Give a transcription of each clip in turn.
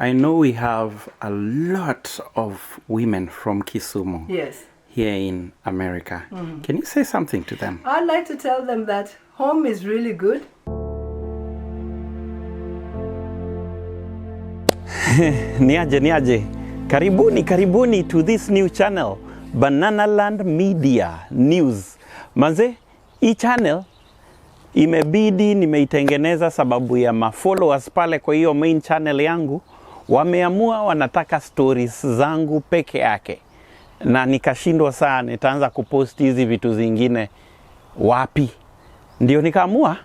I know we have a lot of women from Kisumu Yes. here in America. Can you say something to them? I'd like to tell them that home is really good. Niaje. Karibuni to this new channel, Banana Land Media News. Manze, hii channel imebidi nimeitengeneza sababu ya mafollowers pale kwa hiyo main channel yangu. Wameamua wanataka stories zangu peke yake. Na nikashindwa sana, nitaanza kupost hizi vitu zingine wapi. Ndio nikaamua,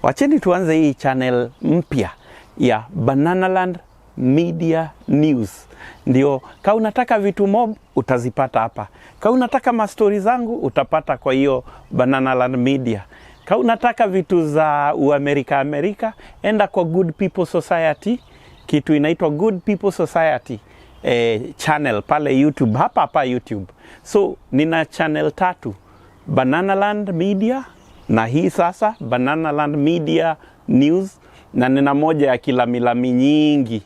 wacheni tuanze hii channel mpya ya Banana Land Media News. Ndio, kama unataka vitu mob, utazipata hapa. Kama unataka mastori zangu, utapata kwa hiyo Banana Land Media. Kama unataka vitu za Amerika, enda kwa Good People Society. Kitu inaitwa Good People Society channel pale YouTube, hapa YouTube. So, nina channel 3. Banana Land Media, na hii sasa, Banana Land Media News, na nina moja ya kilamilami nyingi.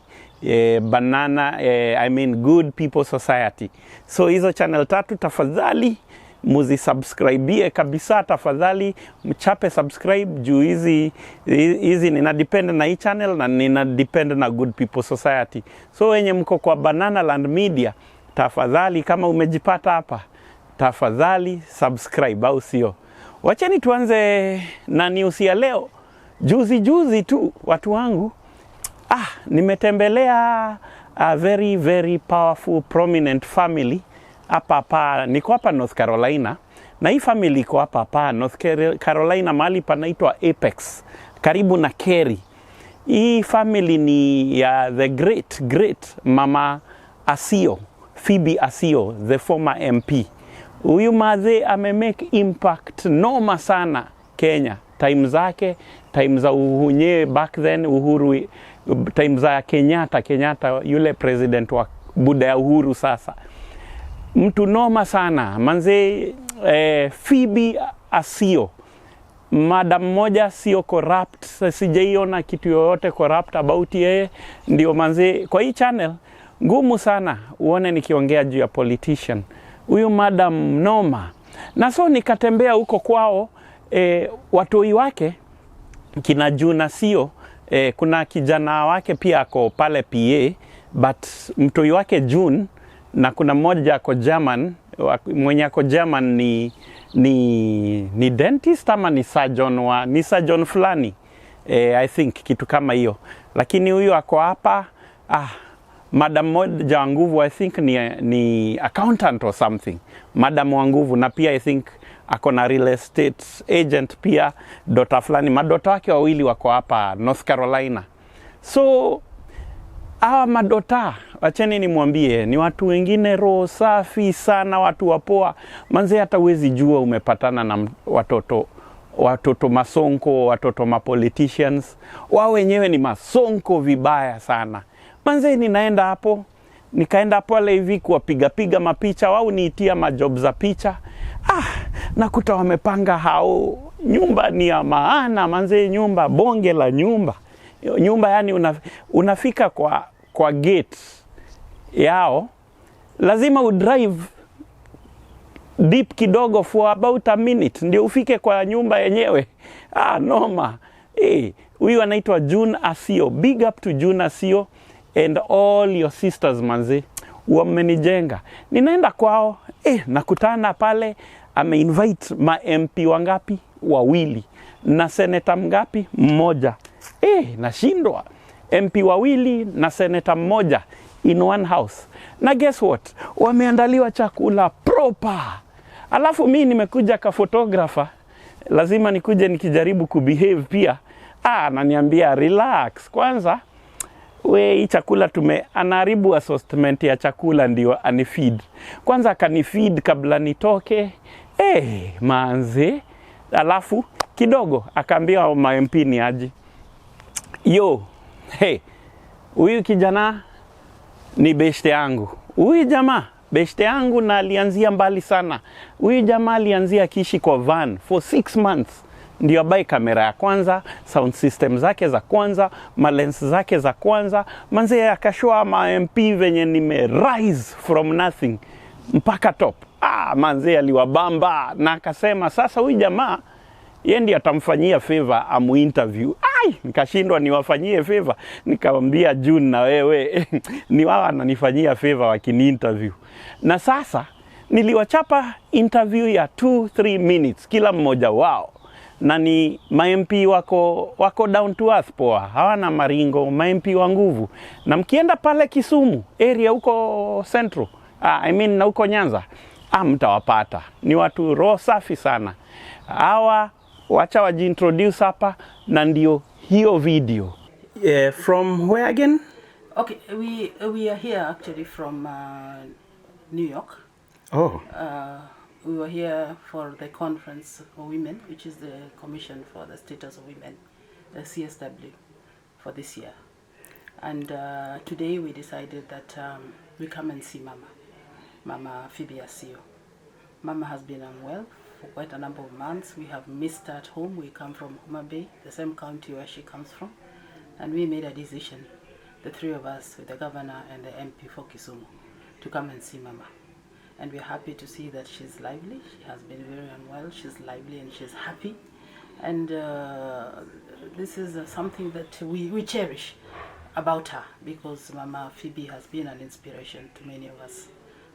Good People Society. So hizo channel 3 tafadhali muzisubscribe kabisa, tafadhali mchape subscribe juu hizi nina depend na hii channel na nina depend na Good People Society. So wenye mko kwa Banana Land Media, tafadhali kama umejipata hapa, tafadhali subscribe au sio. Wacheni tuanze na news ya leo. Juzi tu watu wangu, nimetembelea a very powerful prominent family hapa niko hapa North Carolina, na hii family iko hapa North Carolina mahali panaitwa Apex karibu na Kerry. Hii family ni ya the great mama Asio, Phoebe Asio, the former MP. Huyu madhe amemake impact noma sana Kenya. Time za uhunye back then, Uhuru, time za Kenyatta yule president wa buda ya Uhuru sasa. Mtu noma sana manze. Phoebe Asio, madam moja sio corrupt, sijaiona kitu yoyote corrupt about yeye. Ndio manze, kwa hii channel ngumu sana uone nikiongea juu ya politician. Huyu madam noma. Na so nikatembea huko kwao, watoi wake kina Juna sio, kuna kijana wake pia ako pale PA, but mtoi wake June, na kuna mmoja ako German, mwenye ako German ni dentist ama ni surgeon fulani, I think kitu kama hiyo. Lakini huyu ako hapa, madam moja nguvu, I think ni accountant or something, madam wa nguvu, na pia I think ako na real estate agent pia, dota fulani. Madota wake wawili wako hapa North Carolina. So hawa madota, wacheni nimwambie, ni watu wengine roho safi sana, watu wapoa. Manze hata huwezi jua umepatana na watoto masonko, watoto mapoliticians. Wao wenyewe ni masonko vibaya sana. Manze nikaenda hapo wale hivi kuwapiga mapicha, wao niitia majob za picha. Nakuta wamepanga hao, nyumba ni ya maana manze, nyumba bonge la nyumba yani unafika kwa gate yao, lazima udrive deep kidogo for about a minute ndio ufike kwa nyumba yenyewe. Noma. Huyu anaitwa June Asio. Big up to June Asio and all your sisters manze, wamenijenga. Ninaenda kwao, nakutana pale, ame-invite ma MP wangapi? 2. Na senator mgapi? 1. Nashindwa. MP 2 na senator 1 in one house. Na guess what? Wameandaliwa chakula proper. Alafu mimi nimekuja ka photographer, lazima nikuje nikijaribu kubehave pia. Ananiambia relax kwanza. Hii chakula anaharibu assortment ya chakula ndio anifeed. Kwanza akanifeed kabla nitoke. Manze. Alafu kidogo akaambia ma MP ni aje. Huyu kijana ni beshte yangu. Huyu jamaa beshte yangu, na alianzia mbali sana. Huyu jamaa alianzia kishi kwa van for 6 months. ndio abai kamera ya kwanza, sound system zake za kwanza, malens zake za kwanza. Manze akashua ma MP venye nime rise from nothing mpaka top. Manze aliwabamba na akasema sasa huyu jamaa yeye ndiye atamfanyia favor amu interview. Nikashindwa niwafanyie favor. Nikamwambia June, na wewe ni wao ananifanyia favor wakini interview. Na sasa niliwachapa interview ya 2-3 minutes kila mmoja wao. Na ni ma-MP wako down to earth poa. Hawana maringo, ma-MP wa nguvu. Na mkienda pale Kisumu area huko Central, na huko Nyanza, mtawapata. Ni watu roho safi sana. Hawa wacha wajiintroduce hapa na ndio hiyo video. From where again? Okay, we are here actually from New York. Oh. We were here for the conference for women, which is the Commission for the Status of Women, the CSW, for this year. And today we decided that we come and see Mama Phoebe Asio. Mama has been unwell for quite a number of months. We have missed her at home. We come from Homa Bay, the same county where she comes from. And we made a decision, the three of us, with the governor and the MP for Kisumu, to come and see Mama. And we're happy to see that she's lively. She has been very unwell. She's lively and she's happy. And this is something that we cherish about her, because Mama Phoebe has been an inspiration to many of us.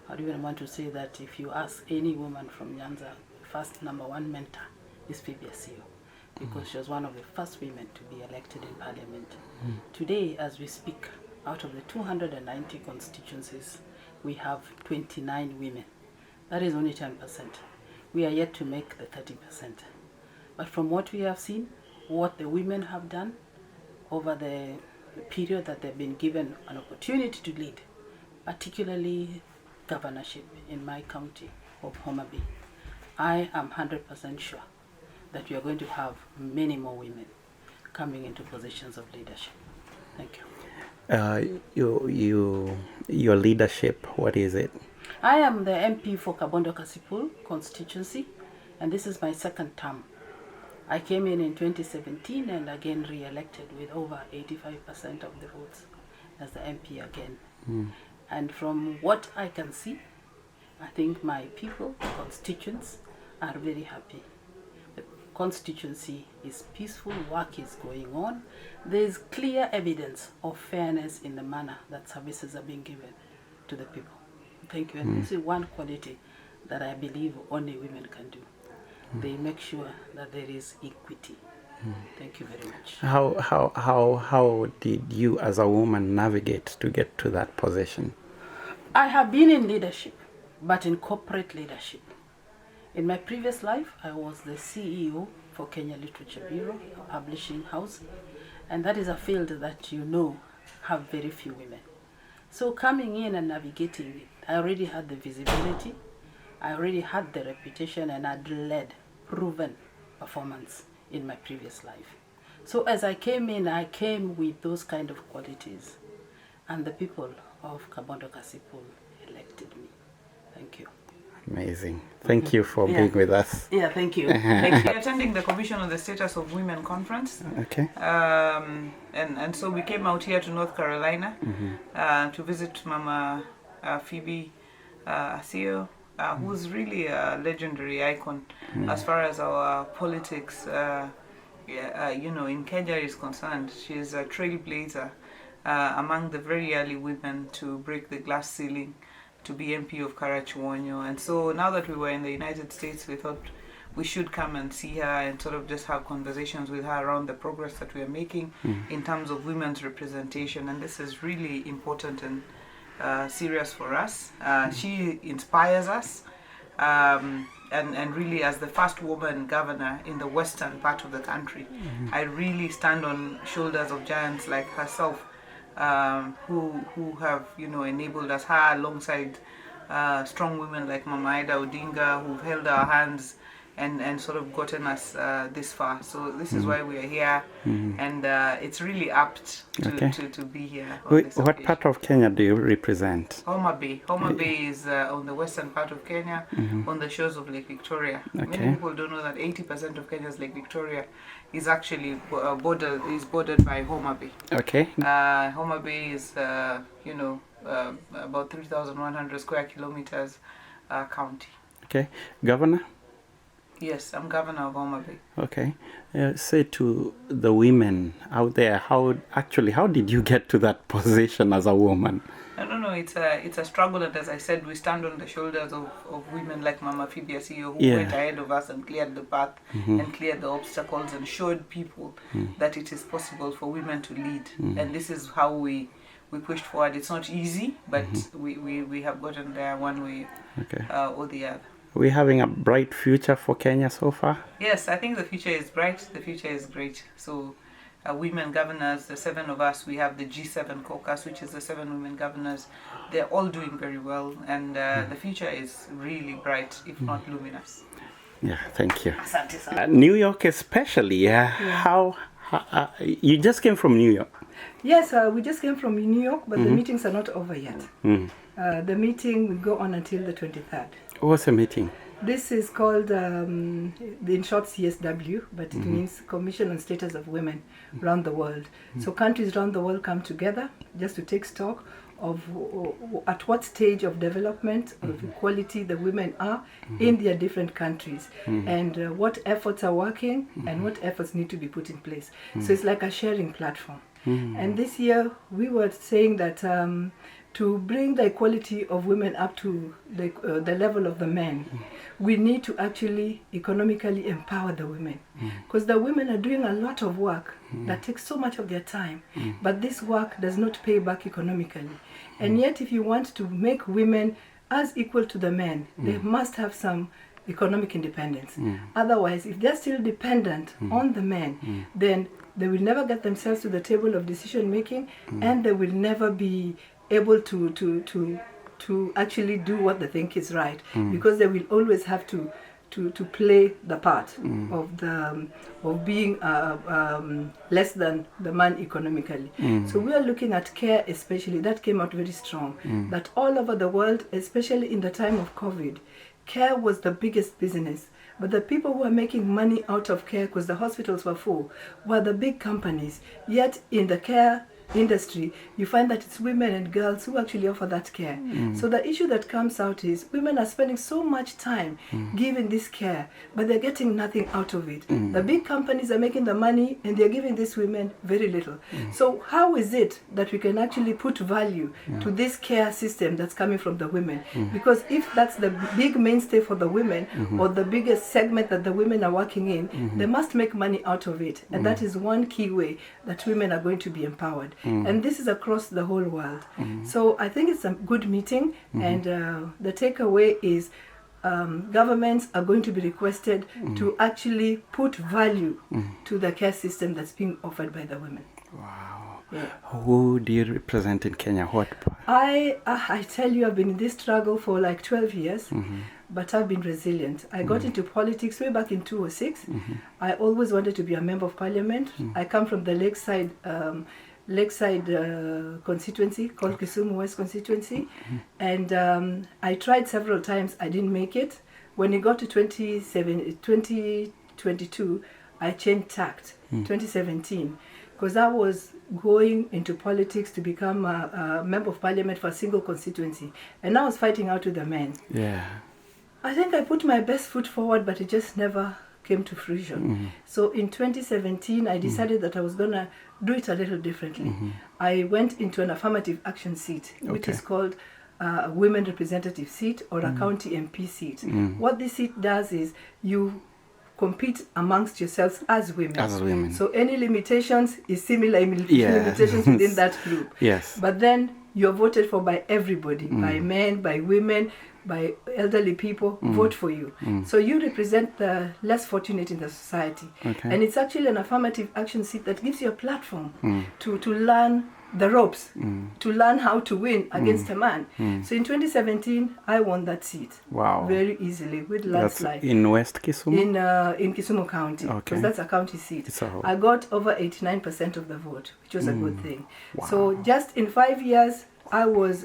I even want to say that if you ask any woman from Nyanza, first number one mentor is Phoebe Asio, because she was one of the first women to be elected in parliament. Today, as we speak, out of the 290 constituencies, we have 29 women. That is only 10%. We are yet to make the 30%. But from what we have seen, what the women have done over the period that they've been given an opportunity to lead, particularly governorship in my county of Homa Bay, I am 100% sure that we are going to have many more women coming into positions of leadership. Thank you. Your leadership, what is it? I am the MP for Kabondo Kasipul constituency, and this is my second term. I came in 2017 and again re-elected with over 85% of the votes as the MP again. And from what I can see, I think my people, constituents, are very happy. The constituency is peaceful, work is going on. There is clear evidence of fairness in the manner that services are being given to the people. Thank you. And this is one quality that I believe only women can do. They make sure that there is equity. Thank you very much. How did you as a woman navigate to get to that position? I have been in leadership, but in corporate leadership. In my previous life, I was the CEO for Kenya Literature Bureau, a publishing house, and that is a field that have very few women. So coming in and navigating it, I already had the visibility, I already had the reputation, and I'd led proven performance in my previous life. So as I came in, I came with those kind of qualities, and the people of Kabondo Kasipul elected me. Thank you. Amazing. Thank you for being with us. Yeah, thank you. Thank you. We're attending the Commission on the Status of Women conference. Okay. And so we came out here to North Carolina to visit Mama Phoebe Asio, who's really a legendary icon as far as our politics, in Kenya is concerned. She's a trailblazer among the very early women to break the glass ceiling, to be MP of Karachuonyo. And so now that we were in the United States, we thought we should come and see her and sort of just have conversations with her around the progress that we are making in terms of women's representation. And this is really important and serious for us. She inspires us. And really, as the first woman governor in the western part of the country, I really stand on shoulders of giants like herself, who have enabled us, her alongside strong women like Mama Ida Odinga, who've held our hands and sort of gotten us this far. So this is why we are here, and it's really apt to be here. What part of Kenya do you represent? Homa Bay. Homa Bay is on the western part of Kenya, on the shores of Lake Victoria. Many people don't know that 80% of Kenya's Lake Victoria is actually bordered by Homa Bay. Okay. Homa Bay is about 3,100 square kilometers county. Okay. Governor? Yes, I'm governor of Homa Bay. Okay. Say to the women out there, how did you get to that position as a woman? I don't know, it's a struggle, and as I said, we stand on the shoulders of women like Mama Phoebe Asio, who went ahead of us and cleared the path and cleared the obstacles and showed people that it is possible for women to lead. And this is how we pushed forward. It's not easy, but we have gotten there one way or the other. We're having a bright future for Kenya so far? Yes, I think the future is bright. The future is great. So women governors, the 7 of us, we have the G7 caucus, which is the 7 women governors. They're all doing very well, and the future is really bright, if not luminous. Yeah, thank you. Asante sana. New York especially, how you just came from New York? Yes, we just came from New York, but the meetings are not over yet. The meeting will go on until the 23rd. What's the meeting? This is called, in short, CSW, but it means Commission on Status of Women around the world. So countries around the world come together just to take stock of at what stage of development of equality the women are in their different countries, and what efforts are working and what efforts need to be put in place. So it's like a sharing platform. And this year we were saying that to bring the equality of women up to the level of the men, we need to actually economically empower the women. Because the women are doing a lot of work that takes so much of their time, but this work does not pay back economically. And yet if you want to make women as equal to the men, they must have some economic independence. Otherwise, if they're still dependent on the men, then they will never get themselves to the table of decision making, and they will never be able to actually do what they think is right, because they will always have to play the part of being less than the man economically. So we are looking at care especially. That came out very strong, that all over the world, especially in the time of COVID, care was the biggest business. But the people who are making money out of care, because the hospitals were full, were the big companies. Yet in the care industry, you find that it's women and girls who actually offer that care. So the issue that comes out is women are spending so much time giving this care, but they're getting nothing out of it. The big companies are making the money and they're giving these women very little. So how is it that we can actually put value to this care system that's coming from the women? Because if that's the big mainstay for the women, or the biggest segment that the women are working in, they must make money out of it. And that is one key way that women are going to be empowered. And this is across the whole world. So I think it's a good meeting, and the takeaway is governments are going to be requested to actually put value to the care system that's being offered by the women. Wow. Yeah. Who do you represent in Kenya? What? I tell you, I've been in this struggle for like 12 years. But I've been resilient. I got into politics way back in 2006. I always wanted to be a member of parliament. I come from the Lakeside constituency called Kisumu West constituency, and I tried several times. I didn't make it. When it got to 2022, I changed tact. 2017, because I was going into politics to become a member of parliament for a single constituency, and I was fighting out with the men. Yeah. I think I put my best foot forward, but it just never came to fruition. So in 2017, I decided that I was going to do it a little differently. I went into an affirmative action seat, which is called a women representative seat, or a county MP seat. What this seat does is you compete amongst yourselves as women. As women. So any limitations is similar limitations within that group. Yes. But then you're voted for by everybody, by men, by women, by elderly people, vote for you. So you represent the less fortunate in the society. And it's actually an affirmative action seat that gives you a platform to learn the ropes to learn how to win against a man. So in 2017, I won that seat. Wow. Very easily with landslide. That's in West Kisumu? In Kisumu County, because Okay. that's a county seat. So- I got over 89% of the vote, which was a good thing. Wow. So just in 5 years, I was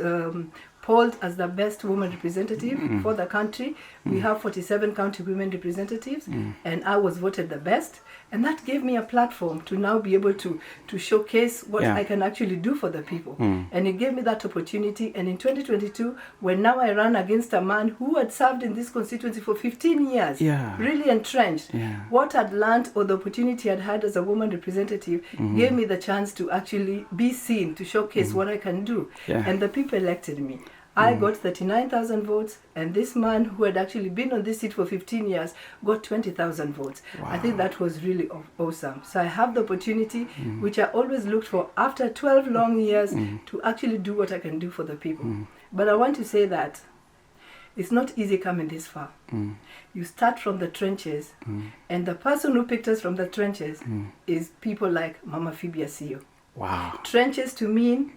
polled as the best woman representative for the country. We have 47 county women representatives, and I was voted the best. And that gave me a platform to now be able to showcase what Yeah. I can actually do for the people. And it gave me that opportunity. And in 2022, when now I ran against a man who had served in this constituency for 15 years, Yeah. really entrenched, Yeah. what I'd learned or the opportunity I'd had as a woman representative gave me the chance to actually be seen, to showcase what I can do. Yeah. And the people elected me. I got 39,000 votes, and this man who had actually been on this seat for 15 years got 20,000 votes. I think that was really awesome. So I have the opportunity, which I always looked for after 12 long years, to actually do what I can do for the people. But I want to say that it's not easy coming this far. You start from the trenches, and the person who picked us from the trenches is people like Mama Phoebe Asio. Wow. Trenches to mean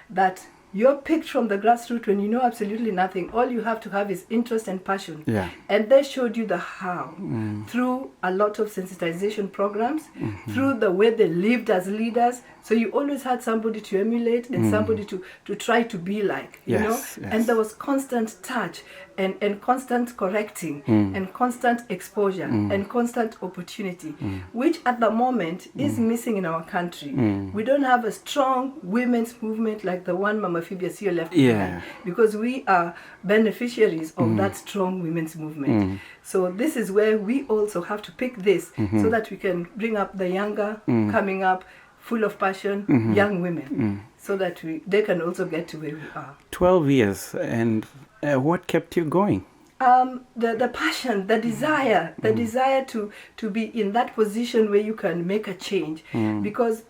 that you're picked from the grassroots when you know absolutely nothing. All you have to have is interest and passion. Yeah. And they showed you the how through a lot of sensitization programs, through the way they lived as leaders. So you always had somebody to emulate and somebody to try to be like, you Yes, know? yes. And there was constant touch and constant correcting and constant exposure and constant opportunity, which at the moment is missing in our country. We don't have a strong women's movement like the one Mama Phoebe Asio left behind, because we are beneficiaries of that strong women's movement. So this is where we also have to pick this so that we can bring up the younger coming up, full of passion, young women, so that they can also get to where we are. 12 years, and what kept you going? The passion, the desire to be in that position where you can make a change, because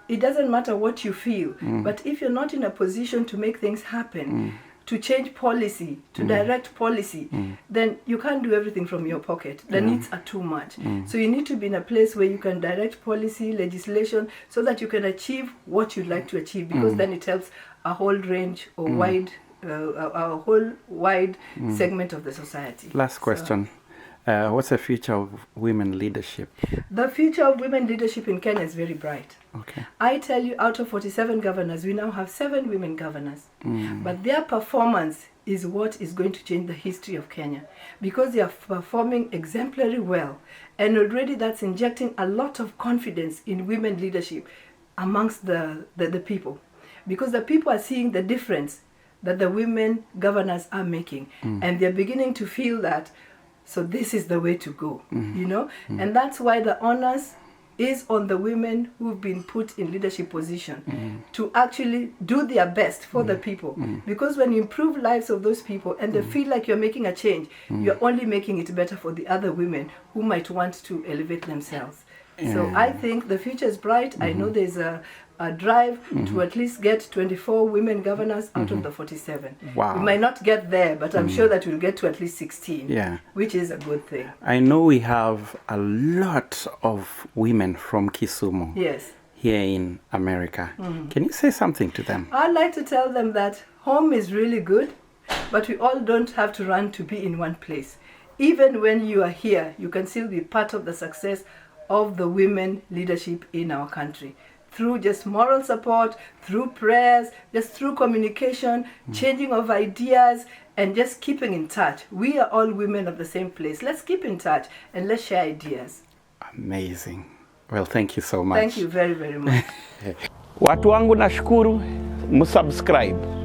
it doesn't matter what you feel, but if you're not in a position to make things happen, to change policy, to direct policy, then you can't do everything from your pocket. The needs are too much. So you need to be in a place where you can direct policy, legislation, so that you can achieve what you'd like to achieve, because then it helps a whole range or a whole wide segment of the society. Last question. What's the future of women leadership? The future of women leadership in Kenya is very bright. Okay. I tell you, out of 47 governors, we now have 7 women governors. But their performance is what is going to change the history of Kenya, because they are performing exemplary well. And already that's injecting a lot of confidence in women leadership amongst the people. Because the people are seeing the difference that the women governors are making. And they're beginning to feel that, so this is the way to go, you know? And that's why the honors is on the women who've been put in leadership position to actually do their best for the people. Because when you improve lives of those people and they feel like you're making a change, you're only making it better for the other women who might want to elevate themselves. So I think the future is bright. I know there's a drive to at least get 24 women governors out of the 47. Wow. We might not get there, but I'm sure that we'll get to at least 16, which is a good thing. I know we have a lot of women from Kisumu here in America. Can you say something to them? I'd like to tell them that home is really good, but we all don't have to run to be in one place. Even when you are here, you can still be part of the success of the women leadership in our country. Through just moral support, through prayers, just through communication, changing of ideas, and just keeping in touch. We are all women of the same place. Let's keep in touch and let's share ideas. Amazing. Well, thank you so much. Thank you very, very much. Watu wangu nashukuru, msubscribe.